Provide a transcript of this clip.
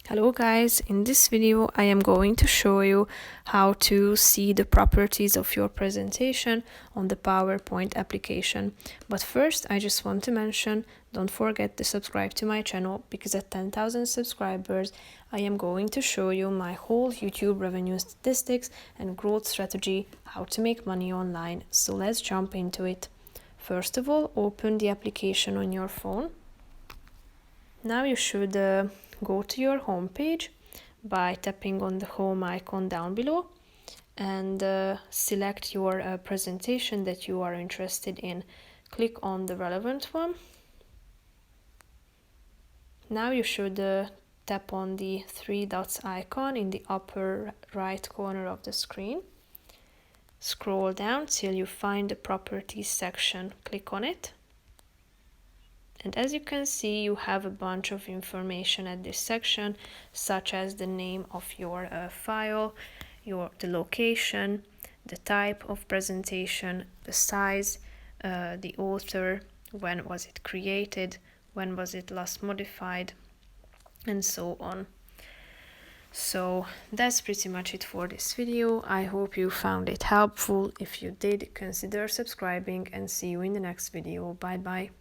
Hello guys, in this video I am going to show you how to see the properties of your presentation on the PowerPoint application. But first I just want to mention, don't forget to subscribe to my channel because at 10,000 subscribers I am going to show you my whole YouTube revenue statistics and growth strategy, how to make money online. So let's jump into it. First of all, open the application on your phone. Now you should go to your home page by tapping on the home icon down below and select your presentation that you are interested in. Click on the relevant one. Now you should tap on the three dots icon in the upper right corner of the screen. Scroll down till you find the properties section. Click on it. And as you can see, you have a bunch of information at this section, such as the name of your file, the location, the type of presentation, the size, the author, when was it created, when was it last modified, and so on. So that's pretty much it for this video. I hope you found it helpful. If you did, consider subscribing and see you in the next video. Bye bye.